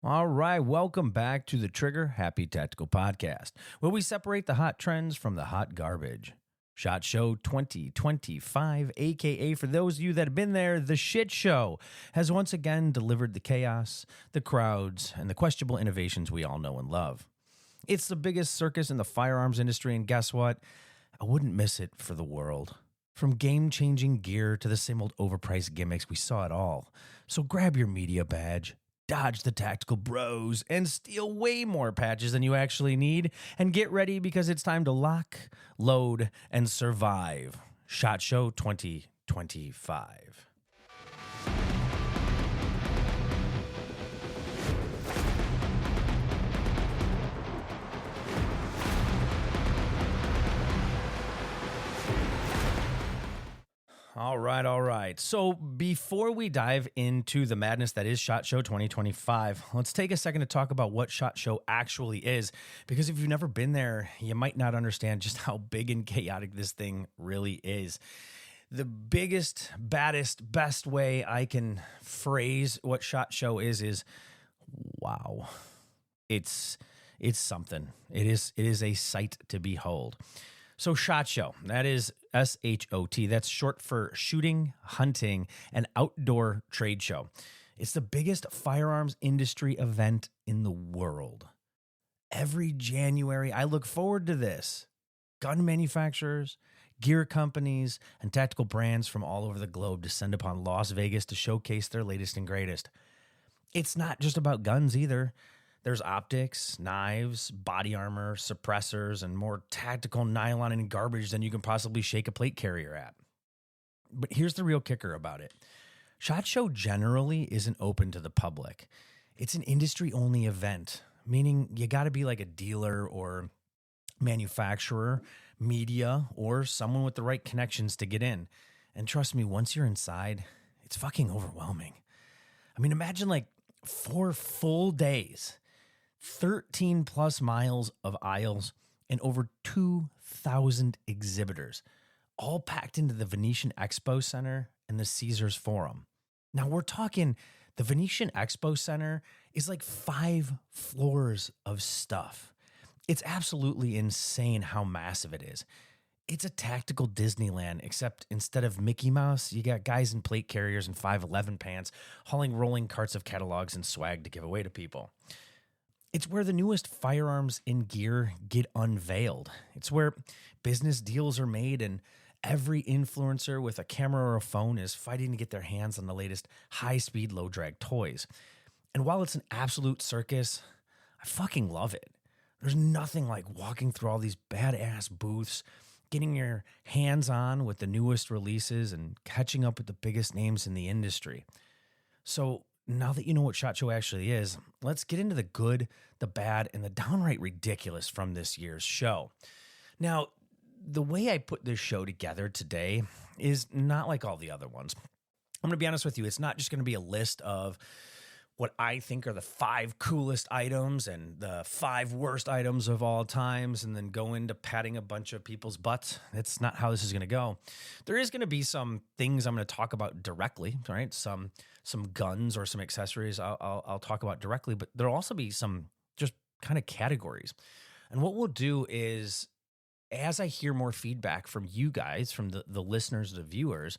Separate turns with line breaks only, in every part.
All right, welcome back to the Trigger Happy Tactical Podcast, where we separate the hot trends from the hot garbage. SHOT Show 2025, aka for those of you that have been there, the shit show, has once again delivered the chaos, the crowds, and the questionable innovations we all know and love. It's the biggest circus in the firearms industry, and guess what? I wouldn't miss it for the world. From game-changing gear to the same old overpriced gimmicks, we saw it all. So grab your media badge, dodge the tactical bros, and steal way more patches than you actually need, and get ready because it's time to lock, load, and survive. SHOT Show 2025. All right. So before we dive into the madness that is SHOT Show 2025, let's take a second to talk about what SHOT Show actually is, because if you've never been there, you might not understand just how big and chaotic this thing really is. The biggest, baddest, best way I can phrase what SHOT Show is wow. It's something. It is a sight to behold. So SHOT Show, that is SHOT. That's short for Shooting, Hunting, and Outdoor Trade Show. It's the biggest firearms industry event in the world. Every January, I look forward to this. Gun manufacturers, gear companies, and tactical brands from all over the globe descend upon Las Vegas to showcase their latest and greatest. It's not just about guns either. There's optics, knives, body armor, suppressors, and more tactical nylon and garbage than you can possibly shake a plate carrier at. But here's the real kicker about it. SHOT Show generally isn't open to the public. It's an industry-only event, meaning you got to be like a dealer or manufacturer, media, or someone with the right connections to get in. And trust me, once you're inside, it's fucking overwhelming. I mean, imagine like 4 full days, 13 plus miles of aisles, and over 2,000 exhibitors, all packed into the Venetian Expo Center and the Caesars Forum. Now we're talking, the Venetian Expo Center is like 5 floors of stuff. It's absolutely insane how massive it is. It's a tactical Disneyland, except instead of Mickey Mouse, you got guys in plate carriers and 511 pants hauling rolling carts of catalogs and swag to give away to people. It's where the newest firearms and gear get unveiled. It's where business deals are made, and every influencer with a camera or a phone is fighting to get their hands on the latest high-speed, low-drag toys. And while it's an absolute circus, I fucking love it. There's nothing like walking through all these badass booths, getting your hands on with the newest releases, and catching up with the biggest names in the industry. So now that you know what SHOT Show actually is, let's get into the good, the bad, and the downright ridiculous from this year's show. Now, the way I put this show together today is not like all the other ones. I'm going to be honest with you. It's not just going to be a list of what I think are the 5 coolest items and the 5 worst items of all times, and then go into patting a bunch of people's butts. That's not how this is going to go. There is going to be some things I'm going to talk about directly, right? Some guns or some accessories I'll talk about directly, but there'll also be some just kind of categories. And what we'll do is, as I hear more feedback from you guys, from the listeners, the viewers,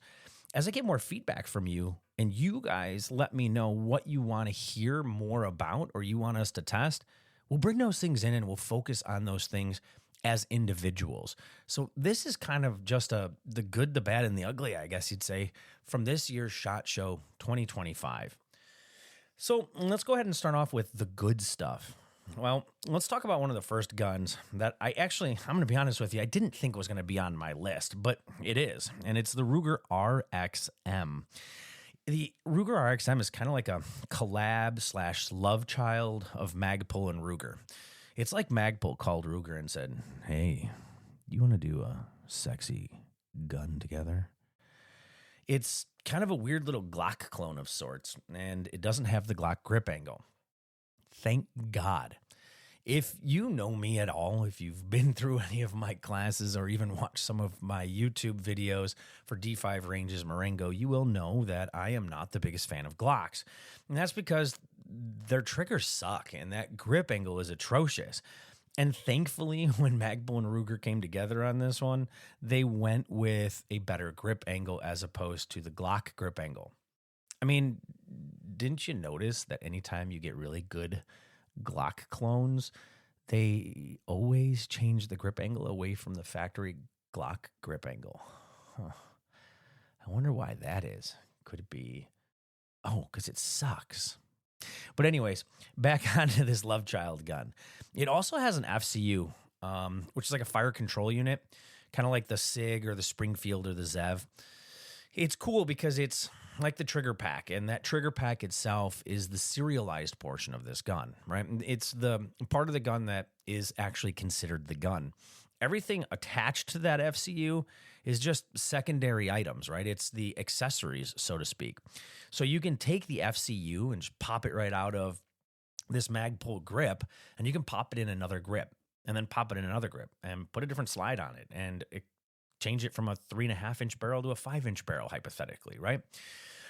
as I get more feedback from you, and you guys let me know what you want to hear more about or you want us to test, we'll bring those things in and we'll focus on those things as individuals. So this is kind of just the good, the bad, and the ugly, I guess you'd say, from this year's SHOT Show 2025. So let's go ahead and start off with the good stuff. Well, let's talk about one of the first guns that I'm going to be honest with you, I didn't think was going to be on my list, but it is, and it's the Ruger RXM. The Ruger RXM is kind of like a collab / love child of Magpul and Ruger. It's like Magpul called Ruger and said, "Hey, you want to do a sexy gun together?" It's kind of a weird little Glock clone of sorts, and it doesn't have the Glock grip angle. Thank God. If you know me at all, if you've been through any of my classes or even watched some of my YouTube videos for D5 Ranges Marengo, you will know that I am not the biggest fan of Glocks. And that's because their triggers suck, and that grip angle is atrocious. And thankfully, when Magpul and Ruger came together on this one, they went with a better grip angle as opposed to the Glock grip angle. I mean, didn't you notice that anytime you get really good Glock clones, they always change the grip angle away from the factory Glock grip angle? Huh. I wonder why that is. Could it be, because it sucks. But anyways, back onto this love child gun. It also has an FCU, which is like a fire control unit, kind of like the SIG or the Springfield or the Zev. It's cool because it's like the trigger pack, and that trigger pack itself is the serialized portion of this gun, right? It's the part of the gun that is actually considered the gun. Everything attached to that FCU is just secondary items, right? It's the accessories, so to speak. So you can take the FCU and just pop it right out of this Magpul grip, and you can pop it in another grip, and then pop it in another grip, and put a different slide on it, and change it from a 3.5-inch barrel to a 5-inch barrel, hypothetically, right?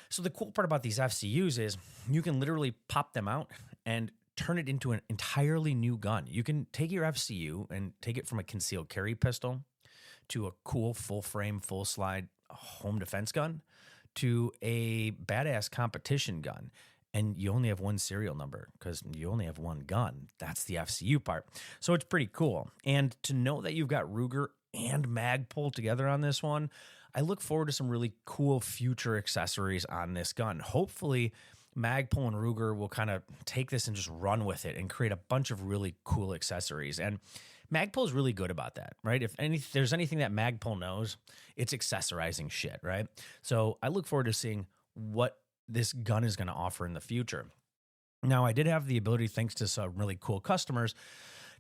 So the cool part about these FCUs is you can literally pop them out and turn it into an entirely new gun. You can take your FCU and take it from a concealed carry pistol to a cool full frame, full slide home defense gun to a badass competition gun. And you only have one serial number because you only have one gun. That's the FCU part. So it's pretty cool. And to know that you've got Ruger and Magpul together on this one, I look forward to some really cool future accessories on this gun. Hopefully, Magpul and Ruger will kind of take this and just run with it and create a bunch of really cool accessories. And Magpul is really good about that, right? If there's anything that Magpul knows, it's accessorizing shit, right? So I look forward to seeing what this gun is going to offer in the future. Now, I did have the ability, thanks to some really cool customers,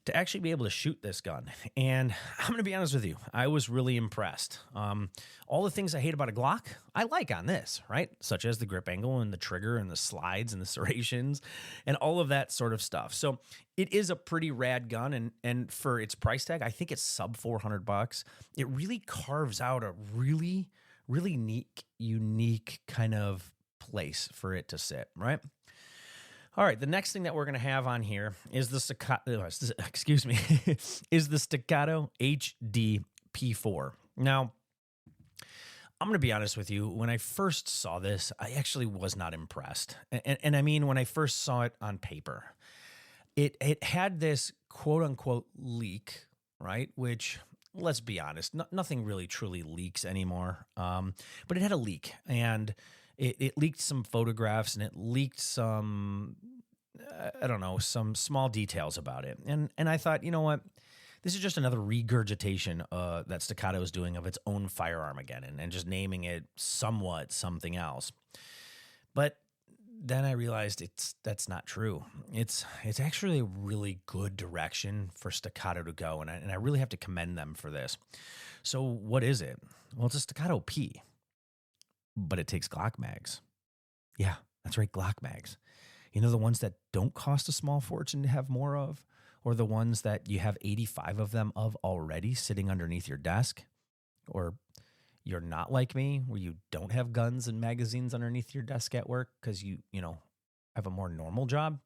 to actually be able to shoot this gun. And I'm going to be honest with you, I was really impressed. All the things I hate about a Glock, I like on this, right? Such as the grip angle and the trigger and the slides and the serrations and all of that sort of stuff. So it is a pretty rad gun. And for its price tag, I think it's sub $400. It really carves out a really, really neat, unique kind of place for it to sit, right? All right, the next thing that we're going to have on here is the Staccato, is the Staccato HD P4. Now, I'm going to be honest with you. When I first saw this, I actually was not impressed. And I mean, when I first saw it on paper, it had this quote-unquote leak, right? Which, let's be honest, nothing really truly leaks anymore. But it had a leak, and it leaked some photographs, and it leaked some, I don't know, some small details about it. And I thought, you know what? This is just another regurgitation that Staccato is doing of its own firearm again, and just naming it somewhat something else. But then I realized that's not true. It's actually a really good direction for Staccato to go, and I really have to commend them for this. So what is it? Well, it's a Staccato P. But it takes Glock mags. Yeah, that's right, Glock mags. You know, the ones that don't cost a small fortune to have more of, or the ones that you have 85 of them of already sitting underneath your desk, or you're not like me, where you don't have guns and magazines underneath your desk at work because you have a more normal job.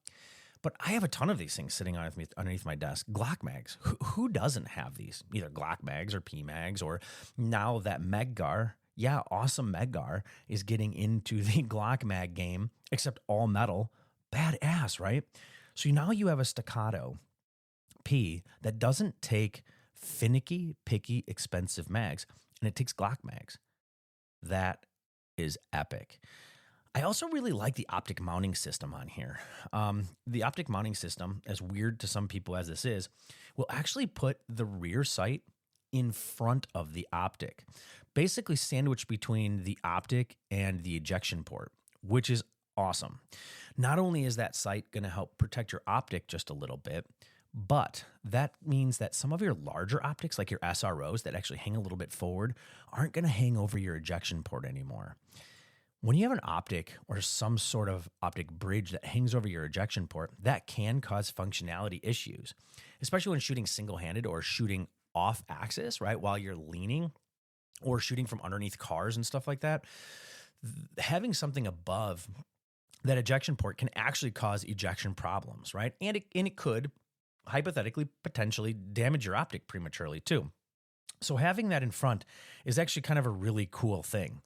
But I have a ton of these things sitting underneath my desk. Glock mags. Who doesn't have these? Either Glock mags or P mags, or now that Medgar. Yeah, awesome Medgar is getting into the Glock mag game, except all metal. Badass, right? So now you have a Staccato P that doesn't take finicky, picky, expensive mags, and it takes Glock mags. That is epic. I also really like the optic mounting system on here. The optic mounting system, as weird to some people as this is, will actually put the rear sight in front of the optic, basically sandwiched between the optic and the ejection port, which is awesome. Not only is that sight going to help protect your optic just a little bit, but that means that some of your larger optics, like your SROs that actually hang a little bit forward, aren't going to hang over your ejection port anymore. When you have an optic or some sort of optic bridge that hangs over your ejection port, that can cause functionality issues, especially when shooting single-handed or shooting off axis, right, while you're leaning or shooting from underneath cars and stuff like that. Having something above that ejection port can actually cause ejection problems, right? And it could hypothetically potentially damage your optic prematurely too. So having that in front is actually kind of a really cool thing.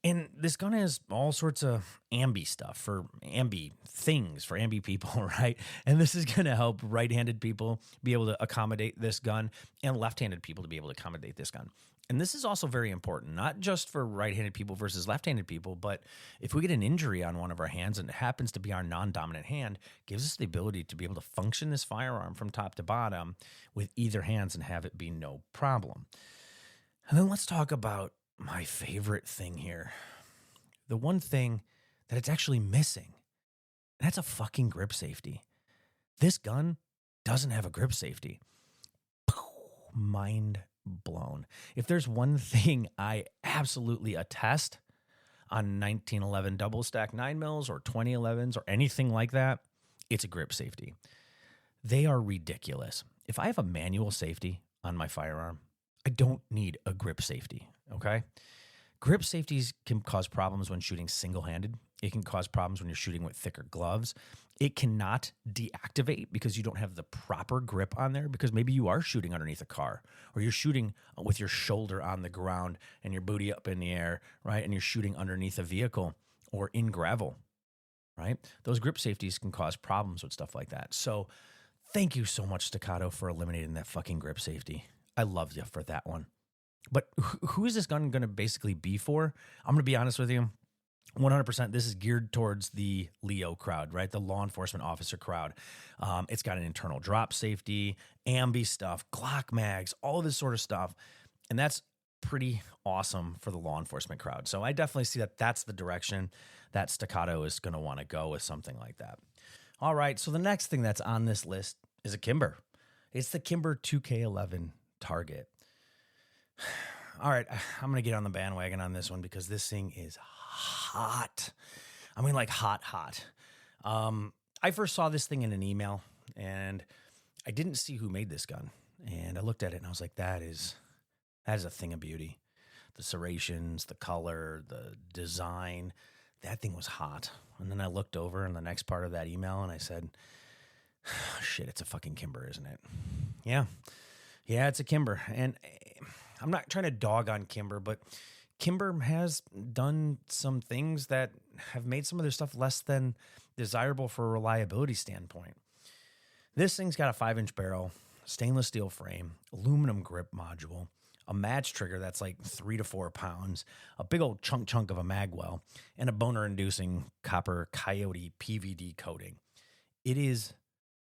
And this gun has all sorts of ambi stuff for ambi things for ambi people, right? And this is going to help right-handed people be able to accommodate this gun and left-handed people to be able to accommodate this gun. And this is also very important, not just for right-handed people versus left-handed people, but if we get an injury on one of our hands and it happens to be our non-dominant hand, gives us the ability to be able to function this firearm from top to bottom with either hands and have it be no problem. And then let's talk about my favorite thing here. The one thing that it's actually missing. That's a fucking grip safety. This gun doesn't have a grip safety. Mind blown. If there's one thing I absolutely attest on 1911 double stack 9mm or 2011s or anything like that, it's a grip safety. They are ridiculous. If I have a manual safety on my firearm, I don't need a grip safety, okay? Grip safeties can cause problems when shooting single-handed. It can cause problems when you're shooting with thicker gloves. It cannot deactivate because you don't have the proper grip on there, because maybe you are shooting underneath a car or you're shooting with your shoulder on the ground and your booty up in the air, right? And you're shooting underneath a vehicle or in gravel, right? Those grip safeties can cause problems with stuff like that. So thank you so much, Staccato, for eliminating that fucking grip safety. I love you for that one. But who is this gun going to basically be for? I'm going to be honest with you. 100%, this is geared towards the LEO crowd, right? The law enforcement officer crowd. It's got an internal drop safety, ambi stuff, Glock mags, all this sort of stuff. And that's pretty awesome for the law enforcement crowd. So I definitely see that that's the direction that Staccato is going to want to go with something like that. All right, so the next thing that's on this list is a Kimber. It's the Kimber 2K11 Target. All right, I'm going to get on the bandwagon on this one because this thing is hot. I mean, like hot. I first saw this thing in an email, and I didn't see who made this gun. And I looked at it, and I was like, that is a thing of beauty. The serrations, the color, the design, that thing was hot. And then I looked over in the next part of that email, and I said, shit, it's a fucking Kimber, isn't it? Yeah, it's a Kimber. And I'm not trying to dog on Kimber, but Kimber has done some things that have made some of their stuff less than desirable for a reliability standpoint. This thing's got a 5-inch barrel, stainless steel frame, aluminum grip module, a match trigger that's like 3 to 4 pounds, a big old chunk of a magwell, and a boner-inducing copper coyote PVD coating. It is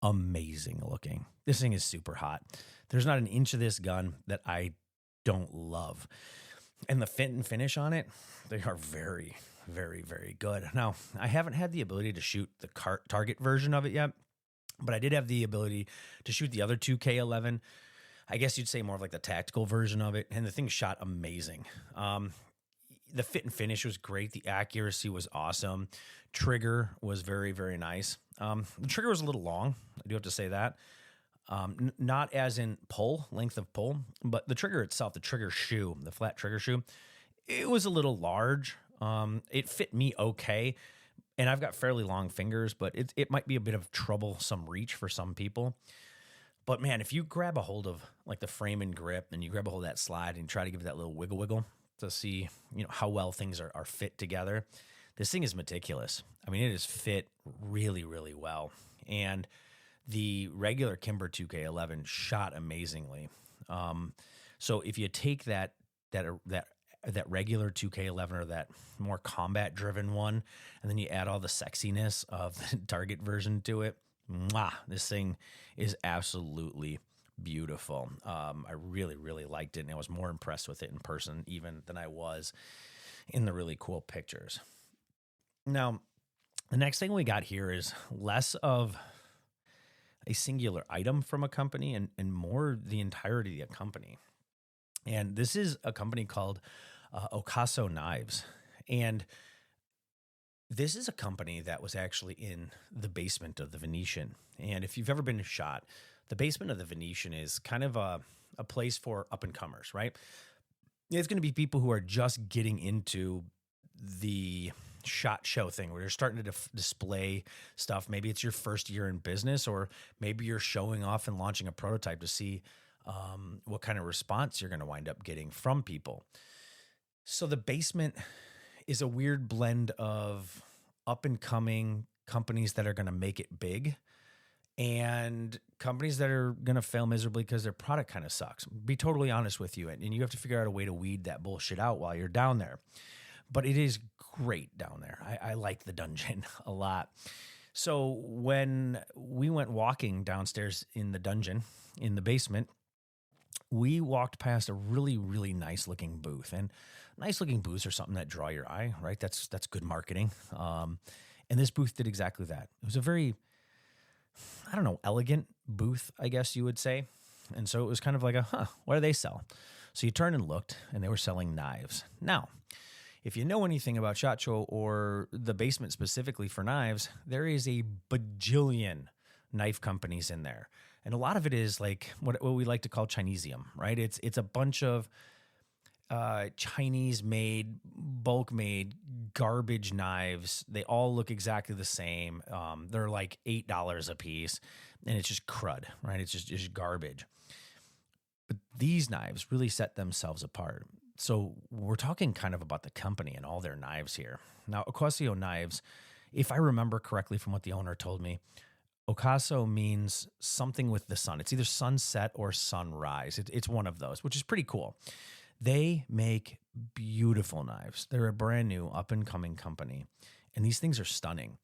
amazing looking. This thing is super hot. There's not an inch of this gun that I don't love. And the fit and finish on it, they are very, very, very good. Now, I haven't had the ability to shoot the target version of it yet, but I did have the ability to shoot the other 2K11. I guess you'd say more of like the tactical version of it, and the thing shot amazing. The fit and finish was great. The accuracy was awesome. Trigger was very, very nice. The trigger was a little long. I do have to say that. Not as in length of pull, but the trigger itself, the trigger shoe, the flat trigger shoe, it was a little large. It fit me okay. And I've got fairly long fingers, but it might be a bit of troublesome reach for some people. But man, if you grab a hold of like the frame and grip and you grab a hold of that slide and try to give it that little wiggle to see, how well things are fit together, this thing is meticulous. I mean, it is fit really, really well. And the regular Kimber 2K11 shot amazingly. So if you take that regular 2K11 or that more combat driven one, and then you add all the sexiness of the target version to it, this thing is absolutely beautiful. I really, really liked it, and I was more impressed with it in person even than I was in the really cool pictures. Now, the next thing we got here is less of a singular item from a company and more the entirety of the company. And this is a company called Ocaso Knives. And this is a company that was actually in the basement of the Venetian. And if you've ever been shot, the basement of the Venetian is kind of a place for up-and-comers, right? It's going to be people who are just getting into the SHOT Show thing where you're starting to display stuff. Maybe it's your first year in business, or maybe you're showing off and launching a prototype to see what kind of response you're going to wind up getting from people. So the basement is a weird blend of up and coming companies that are going to make it big and companies that are going to fail miserably because their product kind of sucks. Be totally honest with you. And you have to figure out a way to weed that bullshit out while you're down there. But it is great down there. I like the dungeon a lot. So when we went walking downstairs in the dungeon, in the basement, we walked past a really, really nice looking booth. And nice looking booths are something that draw your eye, right? That's good marketing. And this booth did exactly that. It was a very, elegant booth, I guess you would say. And so it was kind of like what do they sell? So you turned and looked, and they were selling knives. Now, if you know anything about SHOT Show or the basement specifically for knives, there is a bajillion knife companies in there. And a lot of it is like what we like to call Chinesium, right? It's a bunch of Chinese-made, bulk-made garbage knives. They all look exactly the same. They're like $8 a piece, and it's just crud, right? It's just garbage. But these knives really set themselves apart. So we're talking kind of about the company and all their knives here. Now, Ocasio knives, if I remember correctly from what the owner told me, Ocaso means something with the sun. It's either sunset or sunrise. It's one of those, which is pretty cool. They make beautiful knives. They're a brand new up-and-coming company, and these things are stunning.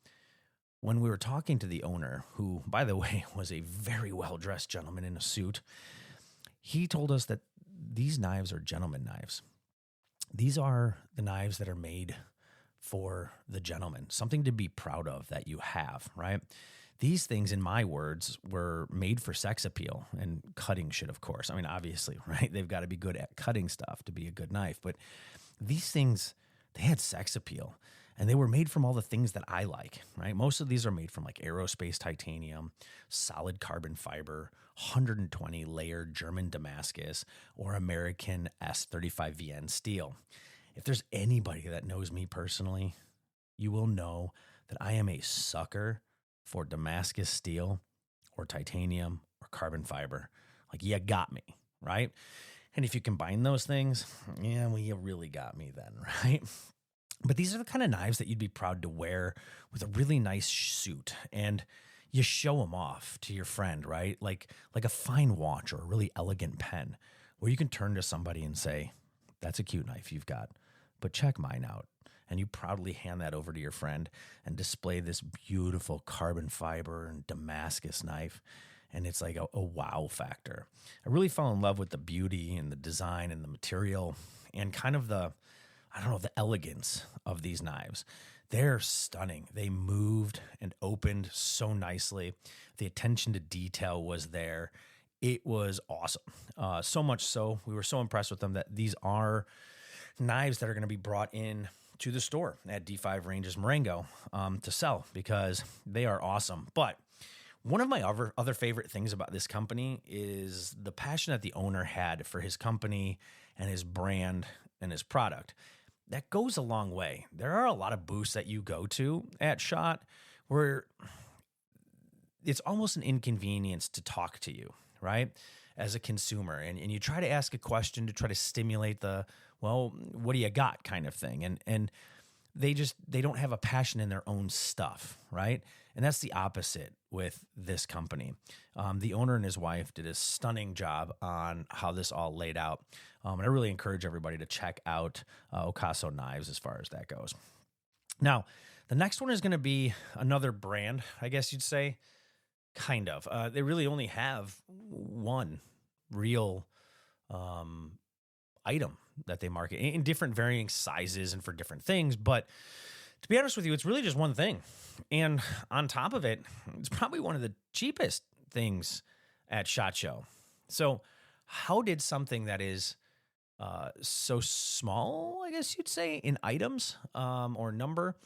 When we were talking to the owner, who, by the way, was a very well-dressed gentleman in a suit, he told us that these knives are gentleman knives. These are the knives that are made for the gentleman, something to be proud of that you have, right? These things, in my words, were made for sex appeal and cutting shit, of course. I mean, obviously, right? They've got to be good at cutting stuff to be a good knife. But these things, they had sex appeal. And they were made from all the things that I like, right? Most of these are made from like aerospace titanium, solid carbon fiber, 120 layered German Damascus, or American S35VN steel. If there's anybody that knows me personally, you will know that I am a sucker for Damascus steel or titanium or carbon fiber. Like, you got me, right? And if you combine those things, yeah, well, you really got me then, right? But these are the kind of knives that you'd be proud to wear with a really nice suit, and you show them off to your friend, right? Like a fine watch or a really elegant pen, where you can turn to somebody and say, that's a cute knife you've got, but check mine out. And you proudly hand that over to your friend and display this beautiful carbon fiber and Damascus knife. And it's like a wow factor. I really fell in love with the beauty and the design and the material and kind of the elegance of these knives. They're stunning. They moved and opened so nicely. The attention to detail was there. It was awesome. So much so, we were so impressed with them that these are knives that are going to be brought in to the store at D5 Ranges Marengo to sell, because they are awesome. But one of my other favorite things about this company is the passion that the owner had for his company and his brand and his product. That goes a long way. There are a lot of booths that you go to at SHOT where it's almost an inconvenience to talk to you, right, as a consumer. And you try to ask a question to try to stimulate the, well, what do you got kind of thing. And they don't have a passion in their own stuff, right? And that's the opposite with this company. The owner and his wife did a stunning job on how this all laid out. And I really encourage everybody to check out Ocaso Knives as far as that goes. Now, the next one is going to be another brand, I guess you'd say, kind of. They really only have one real item that they market in different varying sizes and for different things. But to be honest with you, it's really just one thing. And on top of it, it's probably one of the cheapest things at SHOT Show. So how did something that is so small, I guess you'd say, in items or number,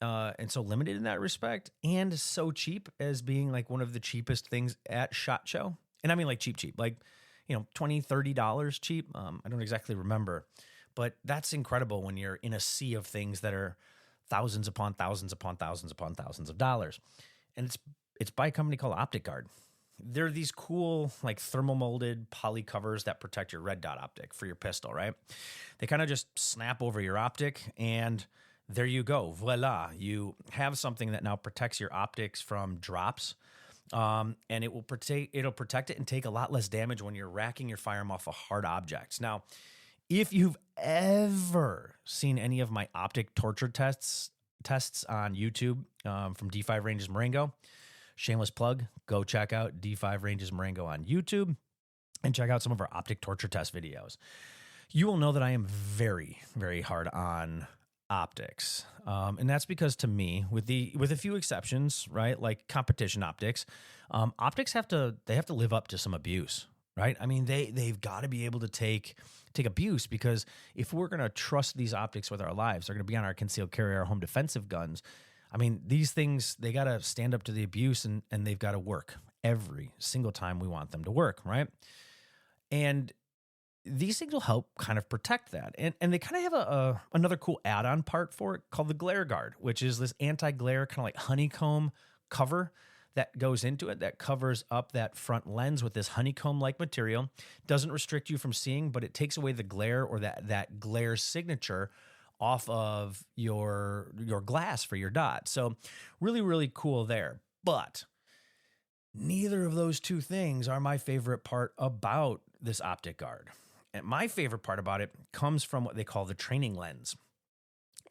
and so limited in that respect, and so cheap as being like one of the cheapest things at SHOT Show? And I mean like cheap, like, $20, $30 cheap. I don't exactly remember, but that's incredible when you're in a sea of things that are thousands upon thousands upon thousands upon thousands of dollars. And it's by a company called OpticGuard. They're these cool, like thermal molded poly covers that protect your red dot optic for your pistol, right? They kind of just snap over your optic, and there you go. Voila. You have something that now protects your optics from drops. And it'll protect it and take a lot less damage when you're racking your firearm off of hard objects. Now, if you've ever seen any of my optic torture tests on YouTube from D5 Ranges Marengo, shameless plug, go check out D5 Ranges Marengo on YouTube and check out some of our optic torture test videos. You will know that I am very, very hard on optics. And that's because, to me, with a few exceptions, right? Like competition optics, optics have to live up to some abuse, right? I mean, they've got to be able to take abuse, because if we're going to trust these optics with our lives, they're going to be on our concealed carry, our home defensive guns. I mean, these things, they got to stand up to the abuse, and they've got to work every single time we want them to work, right? And these things will help kind of protect that. And they kind of have another cool add-on part for it called the glare guard, which is this anti-glare kind of like honeycomb cover that goes into it that covers up that front lens with this honeycomb-like material. Doesn't restrict you from seeing, but it takes away the glare or that glare signature off of your glass for your dot. So really, really cool there. But neither of those two things are my favorite part about this optic guard. And my favorite part about it comes from what they call the training lens.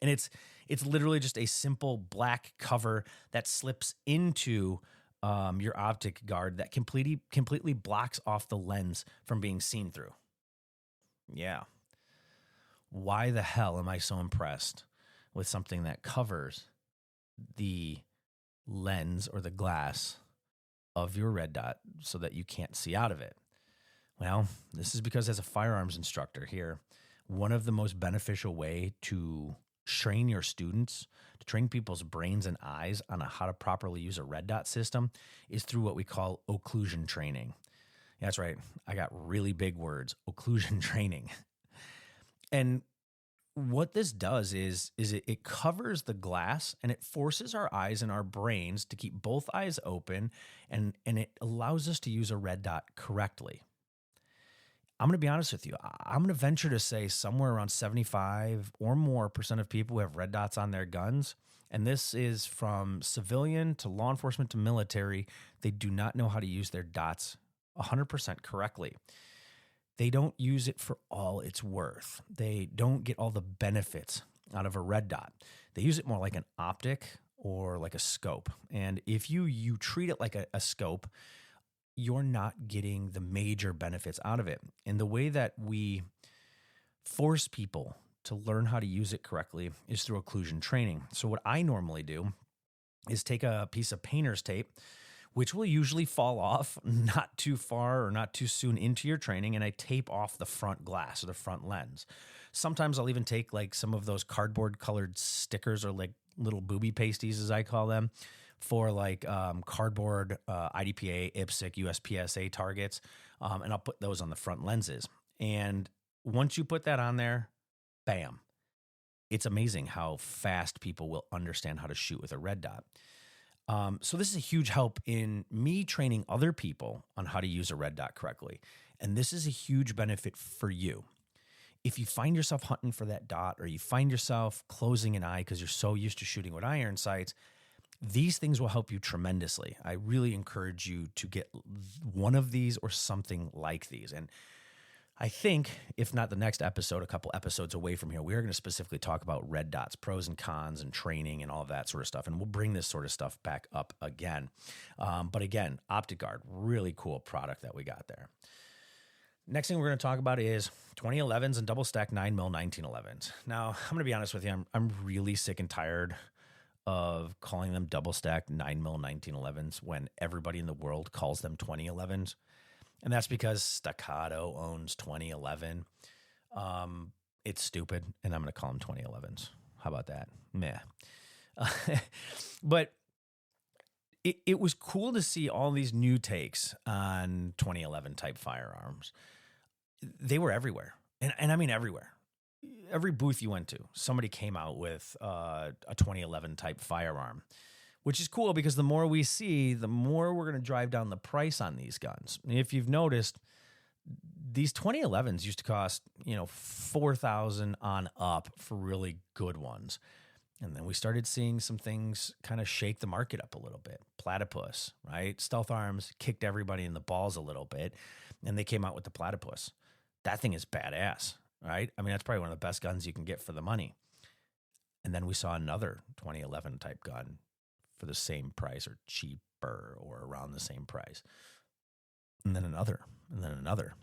And it's literally just a simple black cover that slips into your optic guard that completely blocks off the lens from being seen through. Yeah. Why the hell am I so impressed with something that covers the lens or the glass of your red dot so that you can't see out of it? Well, this is because, as a firearms instructor here, one of the most beneficial way to train your students, to train people's brains and eyes on how to properly use a red dot system, is through what we call occlusion training. Yeah, that's right. I got really big words, occlusion training. And what this does is it covers the glass, and it forces our eyes and our brains to keep both eyes open, and it allows us to use a red dot correctly. I'm going to be honest with you. I'm going to venture to say somewhere around 75 or more % of people who have red dots on their guns, and this is from civilian to law enforcement to military, they do not know how to use their dots 100% correctly. They don't use it for all it's worth. They don't get all the benefits out of a red dot. They use it more like an optic or like a scope. And if you treat it like a scope, you're not getting the major benefits out of it. And the way that we force people to learn how to use it correctly is through occlusion training. So what I normally do is take a piece of painter's tape, which will usually fall off not too far or not too soon into your training, and I tape off the front glass or the front lens. Sometimes I'll even take like some of those cardboard colored stickers, or like little booby pasties, as I call them, for like cardboard IDPA, IPSC, USPSA targets, and I'll put those on the front lenses. And once you put that on there, bam, it's amazing how fast people will understand how to shoot with a red dot. So this is a huge help in me training other people on how to use a red dot correctly. And this is a huge benefit for you. If you find yourself hunting for that dot, or you find yourself closing an eye because you're so used to shooting with iron sights, these things will help you tremendously. I really encourage you to get one of these or something like these. And I think, if not the next episode, a couple episodes away from here, we are going to specifically talk about red dots, pros and cons, and training and all of that sort of stuff. And we'll bring this sort of stuff back up again. But again, OpticGuard, really cool product that we got there. Next thing we're going to talk about is 2011s and double stack 9mm 1911s. Now, I'm going to be honest with you. I'm really sick and tired of calling them double stack 9mm 1911s when everybody in the world calls them 2011s. And that's because Staccato owns 2011. It's stupid, and I'm going to call them 2011s. How about that? Meh. But it was cool to see all these new takes on 2011 type firearms. They were everywhere. And I mean everywhere. every booth you went to, somebody came out with a 2011 type firearm, which is cool because the more we see, the more we're going to drive down the price on these guns. If you've noticed, these 2011s used to cost, $4,000 on up for really good ones. And then we started seeing some things kind of shake the market up a little bit. Platypus, right? Stealth Arms kicked everybody in the balls a little bit, and they came out with the Platypus. That thing is badass, right? I mean, that's probably one of the best guns you can get for the money. And then we saw another 2011 type gun for the same price or cheaper or around the same price. And then another, and then another.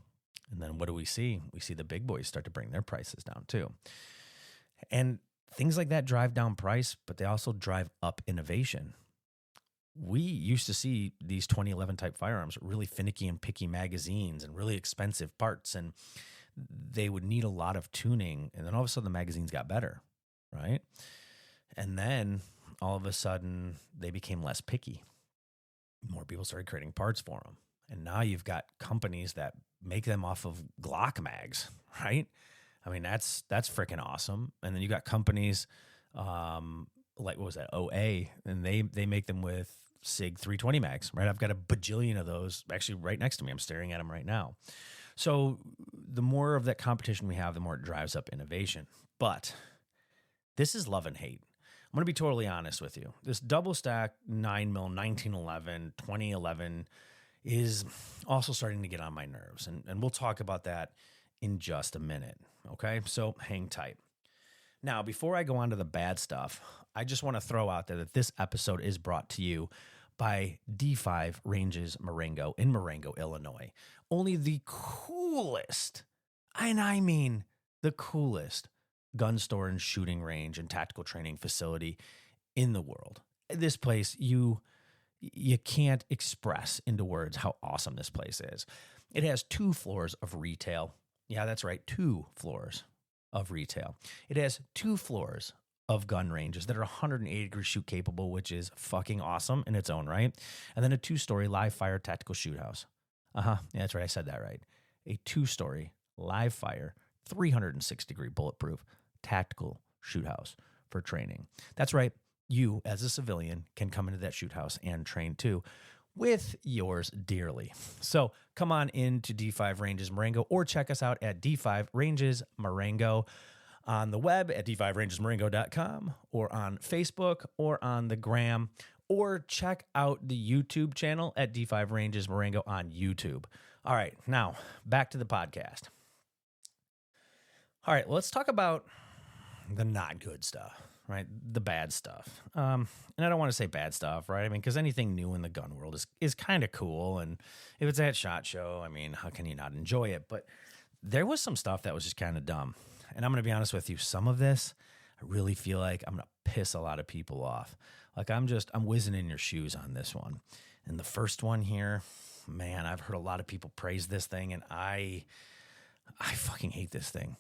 And then what do we see? We see the big boys start to bring their prices down too. And things like that drive down price, but they also drive up innovation. We used to see these 2011 type firearms, really finicky and picky magazines and really expensive parts, and they would need a lot of tuning. And then all of a sudden the magazines got better, right? And then all of a sudden they became less picky. More people started creating parts for them. And now you've got companies that make them off of Glock mags, right? I mean, that's freaking awesome. And then you got companies like, what was that, OA, and they make them with SIG 320 mags, right? I've got a bajillion of those actually right next to me. I'm staring at them right now. So the more of that competition we have, the more it drives up innovation. But this is love and hate. I'm going to be totally honest with you. This double stack 9mm 1911, 2011 is also starting to get on my nerves. And we'll talk about that in just a minute. Okay, so hang tight. Now, before I go on to the bad stuff, I just want to throw out there that this episode is brought to you by D5 Ranges Marengo in Marengo, Illinois. Only the coolest, and I mean the coolest, gun store and shooting range and tactical training facility in the world. This place, you can't express into words how awesome this place is. It has 2 floors of retail. Yeah, that's right, 2 floors of retail. It has 2 floors of gun ranges that are 180-degree shoot capable, which is fucking awesome in its own right. And then a 2-story live fire tactical shoot house. Yeah, that's right, I said that right. A 2-story live fire, 360-degree bulletproof tactical shoot house for training. That's right, you as a civilian can come into that shoot house and train too, with yours dearly. So come on into D5 Ranges Marengo or check us out at D5 Ranges Marengo on the web at d5rangesmarengo.com or on Facebook or on the gram, or check out the YouTube channel at D5 Ranges Marengo on YouTube. All right, now back to the podcast. All right, let's talk about the not good stuff. Right, the bad stuff. And I don't want to say bad stuff, right? I mean, because anything new in the gun world is kind of cool. And if it's at SHOT Show, I mean, how can you not enjoy it? But there was some stuff that was just kind of dumb. And I'm going to be honest with you, some of this, I really feel like I'm going to piss a lot of people off. Like I'm whizzing in your shoes on this one. And the first one here, man, I've heard a lot of people praise this thing, and I fucking hate this thing.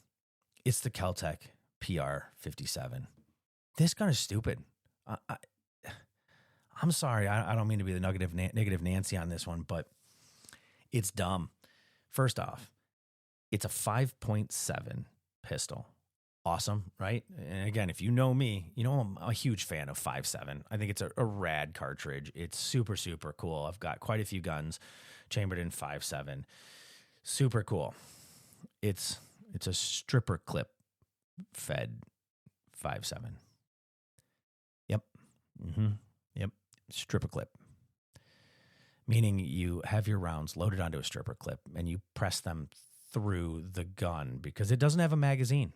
It's the KelTec PR-57. This gun is stupid. I'm sorry. I don't mean to be the negative Nancy on this one, but it's dumb. First off, it's a 5.7 pistol. Awesome, right? And again, if you know me, you know I'm a huge fan of 5.7. I think it's a rad cartridge. It's super, super cool. I've got quite a few guns chambered in 5.7. Super cool. It's a stripper clip fed 5.7. Yep. Yep. Stripper clip. Meaning you have your rounds loaded onto a stripper clip and you press them through the gun because it doesn't have a magazine.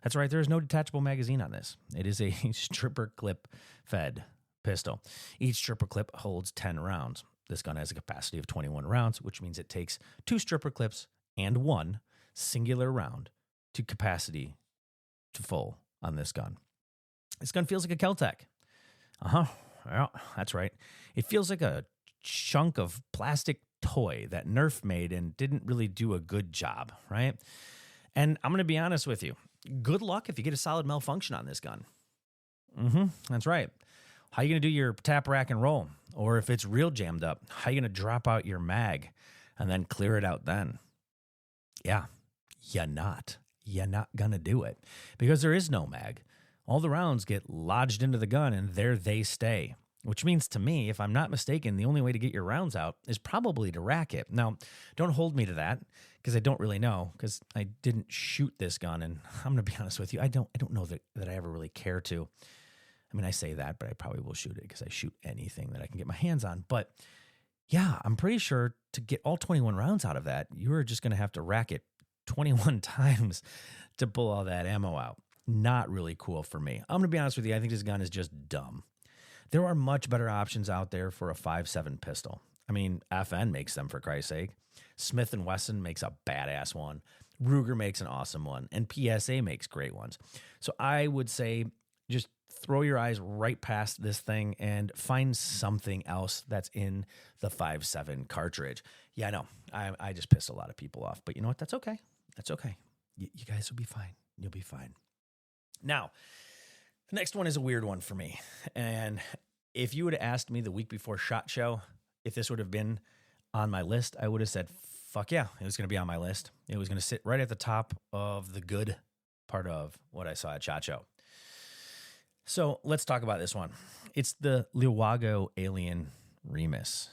That's right. There is no detachable magazine on this. It is a stripper clip fed pistol. Each stripper clip holds 10 rounds. This gun has a capacity of 21 rounds, which means it takes 2 stripper clips and 1 singular round to capacity to full on this gun. This gun feels like a KelTec. Yeah, that's right. It feels like a chunk of plastic toy that Nerf made and didn't really do a good job, right? And I'm going to be honest with you. Good luck if you get a solid malfunction on this gun. That's right. How are you going to do your tap, rack, and roll? Or if it's real jammed up, how are you going to drop out your mag and then clear it out then? Yeah, you're not. you're not going to do it because there is no mag. All the rounds get lodged into the gun and there they stay, which means to me, if I'm not mistaken, the only way to get your rounds out is probably to rack it. Now, don't hold me to that because I don't really know because I didn't shoot this gun. And I'm going to be honest with you, I don't know that I ever really care to. I mean, I say that, but I probably will shoot it because I shoot anything that I can get my hands on. But yeah, I'm pretty sure to get all 21 rounds out of that, you're just going to have to rack it 21 times to pull all that ammo out. Not really cool for me. I'm going to be honest with you. I think this gun is just dumb. There are much better options out there for a 5.7 pistol. I mean, FN makes them, for Christ's sake. Smith & Wesson makes a badass one. Ruger makes an awesome one. And PSA makes great ones. So I would say just throw your eyes right past this thing and find something else that's in the 5.7 cartridge. Yeah, I know. I just pissed a lot of people off. But you know what? That's okay. That's okay. You guys will be fine. You'll be fine. Now, the next one is a weird one for me. And if you would have asked me the week before SHOT Show if this would have been on my list, I would have said, fuck yeah, it was going to be on my list. It was going to sit right at the top of the good part of what I saw at SHOT Show. So let's talk about this one. It's the Luago Alien Remus.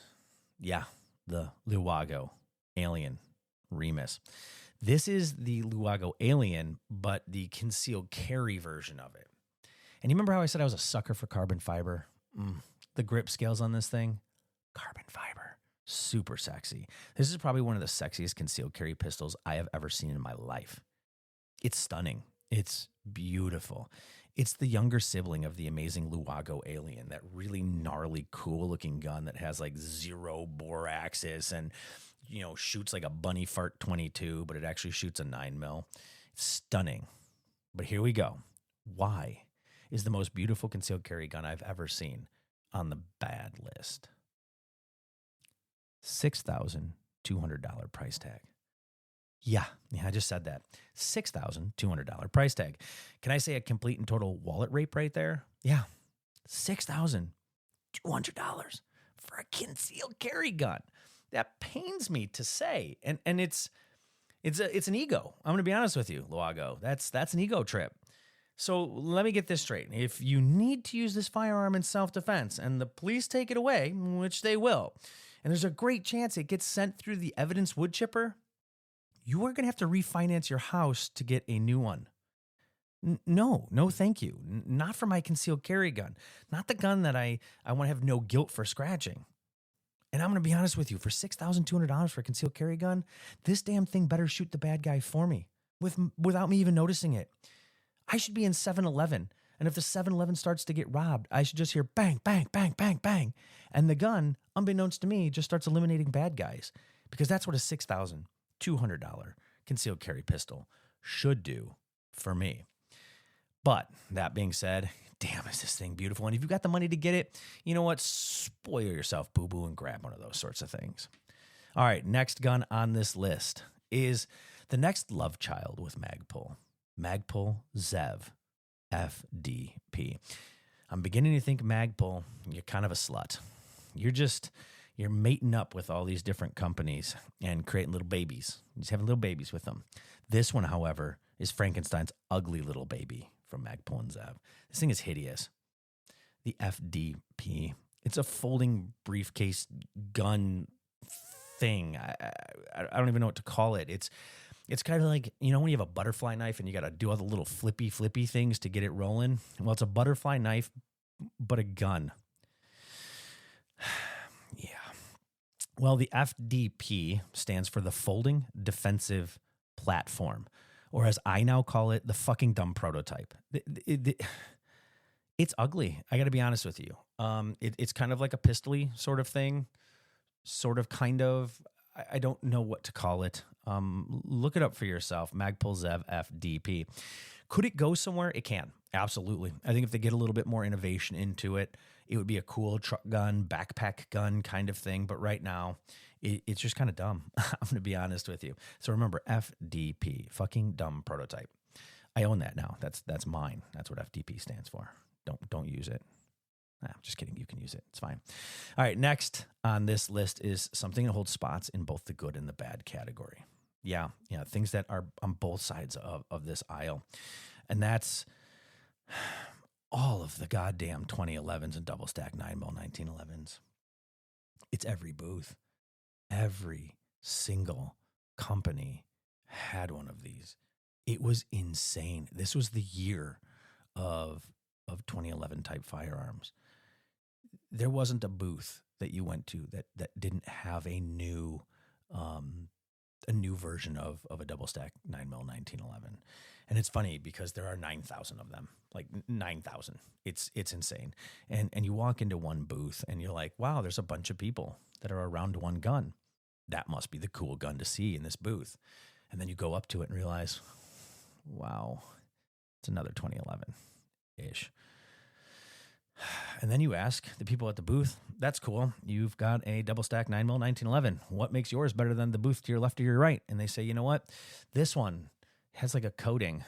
Yeah, the Luago Alien Remus. This is the Luago Alien, but the concealed carry version of it. And you remember how I said I was a sucker for carbon fiber? The grip scales on this thing, carbon fiber, super sexy. This is probably one of the sexiest concealed carry pistols I have ever seen in my life. It's stunning. It's beautiful. It's the younger sibling of the amazing Luago Alien, that really gnarly, cool-looking gun that has like 0 bore axis and, you know, shoots like a bunny fart 22, but it actually shoots a 9mm. It's stunning. But here we go. Why is the most beautiful concealed carry gun I've ever seen on the bad list? $6,200 price tag. Yeah, I just said that. $6,200 price tag. Can I say a complete and total wallet rape right there? Yeah, $6,200 for a concealed carry gun. That pains me to say, and it's an ego. I'm going to be honest with you, Luago. That's an ego trip. So let me get this straight. If you need to use this firearm in self-defense and the police take it away, which they will, and there's a great chance it gets sent through the evidence wood chipper, you are going to have to refinance your house to get a new one. No, thank you. Not for my concealed carry gun. Not the gun that I want to have no guilt for scratching. And I'm going to be honest with you, for $6,200 for a concealed carry gun, this damn thing better shoot the bad guy for me without me even noticing it. I should be in 7-Eleven, and if the 7-Eleven starts to get robbed, I should just hear bang, bang, bang, bang, bang. And the gun, unbeknownst to me, just starts eliminating bad guys, because that's what a $6,200 concealed carry pistol should do for me. But that being said, damn, is this thing beautiful. And if you've got the money to get it, you know what? Spoil yourself, boo-boo, and grab one of those sorts of things. All right, next gun on this list is the next love child with Magpul. Magpul Zev FDP. I'm beginning to think Magpul, you're kind of a slut. You're mating up with all these different companies and creating little babies. You're just having little babies with them. This one, however, is Frankenstein's ugly little baby from Magpul and Zev. This thing is hideous. The FDP. It's a folding briefcase gun thing. I don't even know what to call it. It's kind of like, you know, when you have a butterfly knife and you got to do all the little flippy things to get it rolling. Well, it's a butterfly knife, but a gun. Yeah. Well, the FDP stands for the Folding Defensive Platform, or as I now call it, the fucking dumb prototype. It's ugly. I got to be honest with you. It's kind of like a pistol-y sort of thing, kind of. I don't know what to call it. Look it up for yourself. Magpul Zev FDP. Could it go somewhere? It can. Absolutely. I think if they get a little bit more innovation into it, it would be a cool truck gun, backpack gun kind of thing. But right now, it's just kind of dumb. I'm going to be honest with you. So remember, FDP, fucking dumb prototype. I own that now. That's mine. That's what FDP stands for. Don't use it. I'm just kidding. You can use it. It's fine. All right. Next on this list is something that holds spots in both the good and the bad category. Yeah, yeah, things that are on both sides of this aisle. And that's all of the goddamn 2011s and double stack 9mm 1911s. It's every booth. Every single company had one of these. It was insane. This was the year of 2011 type firearms. There wasn't a booth that you went to that didn't have a new version of a double stack 9mm 1911. And it's funny because there are 9,000 of them, like 9,000. It's insane. And you walk into one booth and you're like, wow, there's a bunch of people that are around one gun. That must be the cool gun to see in this booth. And then you go up to it and realize, wow, it's another 2011-ish. And then you ask the people at the booth, that's cool. You've got a double stack 9mm 1911. What makes yours better than the booth to your left or your right? And they say, you know what? This one has like a coating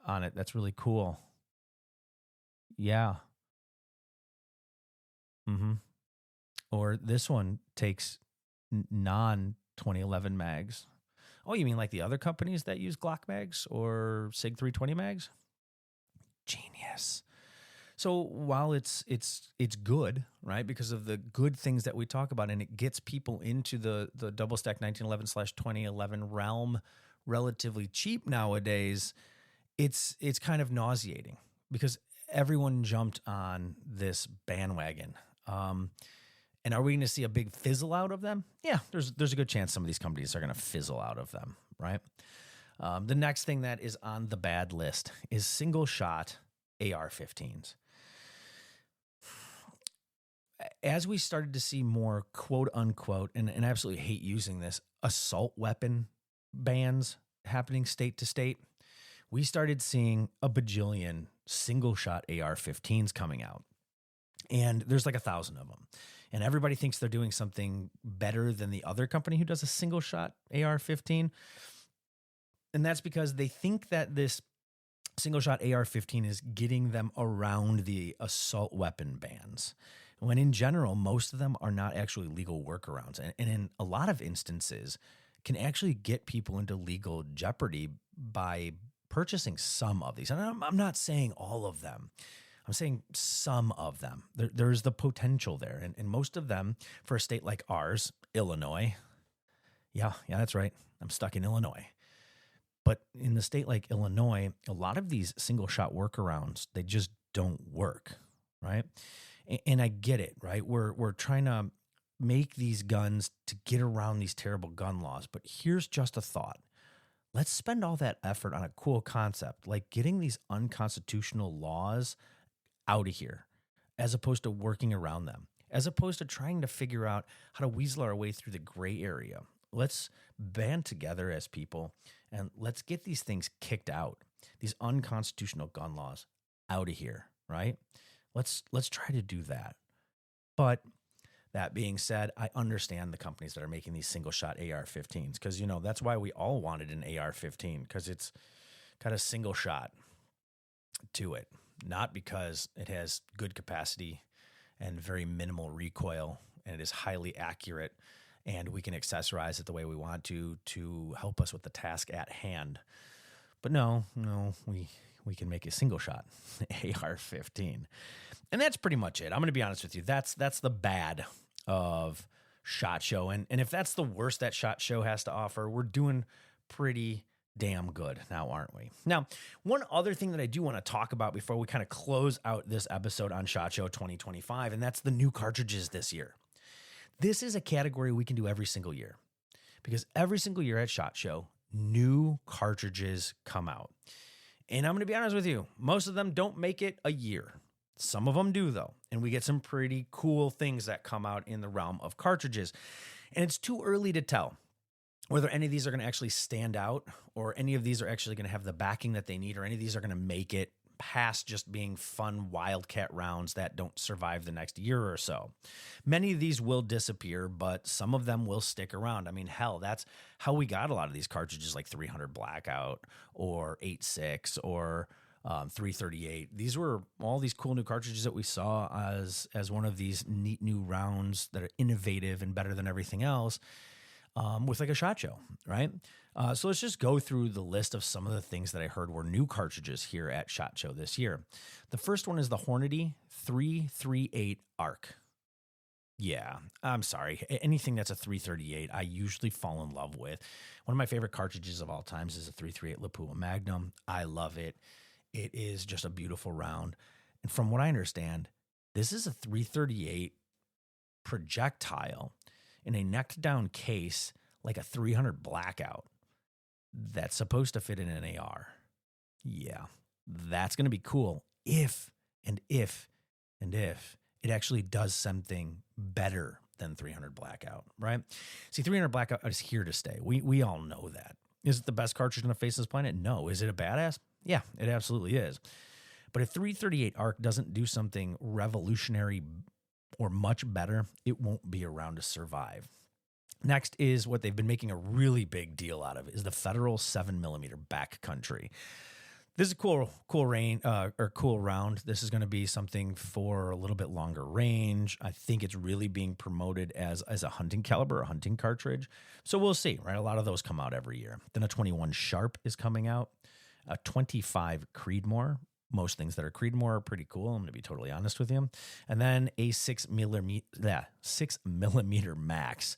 on it. That's really cool. Yeah. Mm-hmm. Or this one takes non-2011 mags. Oh, you mean like the other companies that use Glock mags or SIG 320 mags? Genius. So while it's good, right, because of the good things that we talk about, and it gets people into the double stack 1911/2011 realm relatively cheap nowadays, it's kind of nauseating because everyone jumped on this bandwagon. And are we going to see a big fizzle out of them? Yeah, there's a good chance some of these companies are going to fizzle out of them, right? The next thing that is on the bad list is single shot AR-15s. As we started to see more quote unquote, and I absolutely hate using this, assault weapon bans happening state to state, we started seeing a bajillion single shot AR-15s coming out. And there's like 1,000 of them. And everybody thinks they're doing something better than the other company who does a single shot AR-15. And that's because they think that this single shot AR-15 is getting them around the assault weapon bans, when in general, most of them are not actually legal workarounds. And in a lot of instances, can actually get people into legal jeopardy by purchasing some of these. And I'm not saying all of them. I'm saying some of them. There's the potential there. And most of them, for a state like ours, Illinois, yeah, that's right. I'm stuck in Illinois. But in the state like Illinois, a lot of these single shot workarounds, they just don't work, right? And I get it, right? We're trying to make these guns to get around these terrible gun laws. But here's just a thought. Let's spend all that effort on a cool concept, like getting these unconstitutional laws out of here, as opposed to working around them, as opposed to trying to figure out how to weasel our way through the gray area. Let's band together as people and let's get these things kicked out, these unconstitutional gun laws out of here, right? Let's try to do that. But that being said, I understand the companies that are making these single shot AR-15s because, that's why we all wanted an AR-15 because it's got a single shot to it, not because it has good capacity and very minimal recoil and it is highly accurate and we can accessorize it the way we want to help us with the task at hand. But no, we can make a single shot AR-15. And that's pretty much it. I'm going to be honest with you. That's the bad of SHOT Show. And if that's the worst that SHOT Show has to offer, we're doing pretty damn good now, aren't we? Now, one other thing that I do want to talk about before we kind of close out this episode on SHOT Show 2025, and that's the new cartridges this year. This is a category we can do every single year because every single year at SHOT Show, new cartridges come out. And I'm going to be honest with you, most of them don't make it a year. Some of them do, though, and we get some pretty cool things that come out in the realm of cartridges. And it's too early to tell whether any of these are going to actually stand out or any of these are actually going to have the backing that they need or any of these are going to make it past just being fun wildcat rounds that don't survive the next year or so. Many of these will disappear, but some of them will stick around. I mean, hell, that's how we got a lot of these cartridges like 300 Blackout or 8.6 or 338. These were all these cool new cartridges that we saw as one of these neat new rounds that are innovative and better than everything else. with like a SHOT Show, right? So let's just go through the list of some of the things that I heard were new cartridges here at SHOT Show this year. The first one is the Hornady 338 ARC. Yeah, I'm sorry. Anything that's a 338, I usually fall in love with. One of my favorite cartridges of all times is a 338 Lapua Magnum. I love it. It is just a beautiful round. And from what I understand, this is a 338 projectile in a necked down case, like a 300 Blackout, that's supposed to fit in an AR. Yeah, that's going to be cool if it actually does something better than 300 Blackout, right? See, 300 Blackout is here to stay. We all know that. Is it the best cartridge on the face of this planet? No. Is it a badass? Yeah, it absolutely is. But if 338 ARC doesn't do something revolutionary or much better, it won't be around to survive. Next is what they've been making a really big deal out of is the Federal 7mm backcountry. This is a cool round. This is going to be something for a little bit longer range. I think it's really being promoted as a hunting caliber, a hunting cartridge. So we'll see, right? A lot of those come out every year. Then a 21 Sharp is coming out. A 25 Creedmoor. Most things that are Creedmoor are pretty cool. I'm going to be totally honest with you. And then a 6mm Max.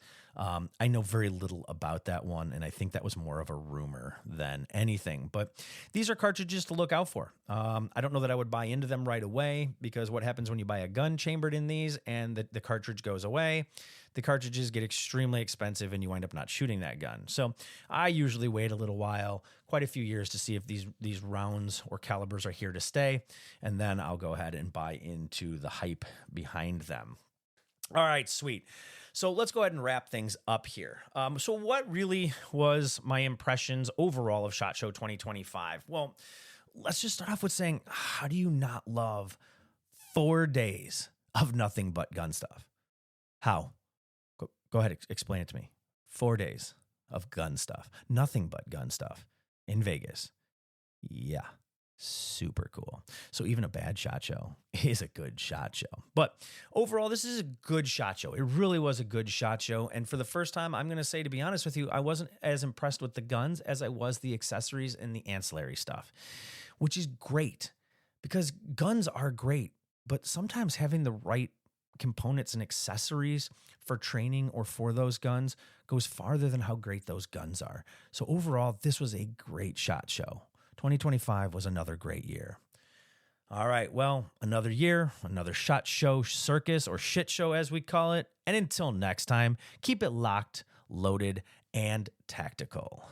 I know very little about that one, and I think that was more of a rumor than anything. But these are cartridges to look out for. I don't know that I would buy into them right away, because what happens when you buy a gun chambered in these and the cartridge goes away? The cartridges get extremely expensive and you wind up not shooting that gun. So I usually wait a little while, quite a few years, to see if these rounds or calibers are here to stay, and then I'll go ahead and buy into the hype behind them. All right, sweet. So let's go ahead and wrap things up here. So what really was my impressions overall of SHOT Show 2025? Well, let's just start off with saying, how do you not love 4 days of nothing but gun stuff? How? Go ahead, explain it to me. 4 days of gun stuff, nothing but gun stuff in Vegas. Yeah. Super cool. So even a bad SHOT Show is a good SHOT Show. But overall, this is a good SHOT Show. It really was a good SHOT Show. And for the first time, I'm going to say, to be honest with you, I wasn't as impressed with the guns as I was the accessories and the ancillary stuff, which is great, because guns are great. But sometimes having the right components and accessories for training or for those guns goes farther than how great those guns are. So overall, this was a great SHOT Show. 2025 was another great year. All right, well, another year, another SHOT Show circus, or shit show as we call it. And until next time, keep it locked, loaded, and tactical.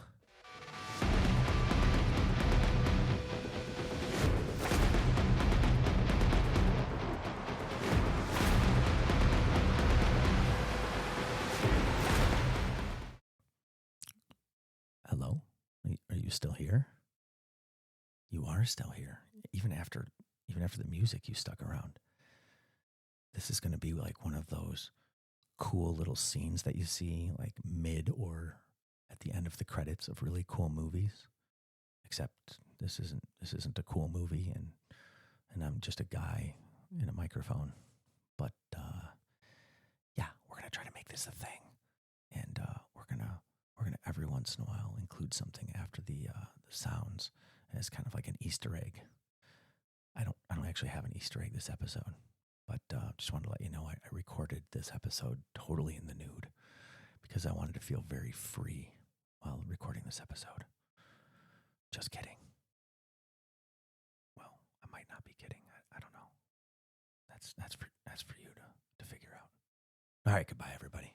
Hello? Are you still here? You are still here. Even after the music, you stuck around. This is going to be like one of those cool little scenes that you see like mid or at the end of the credits of really cool movies. Except this isn't a cool movie, and I'm just a guy in a microphone. But yeah, we're gonna try to make this a thing, and we're gonna every once in a while include something after the sounds as kind of like an Easter egg. I don't actually have an Easter egg this episode, but just wanted to let you know I recorded this episode totally in the nude because I wanted to feel very free while recording this episode. Just kidding. Well, I might not be kidding. I don't know. That's for you to figure out. All right, goodbye, everybody.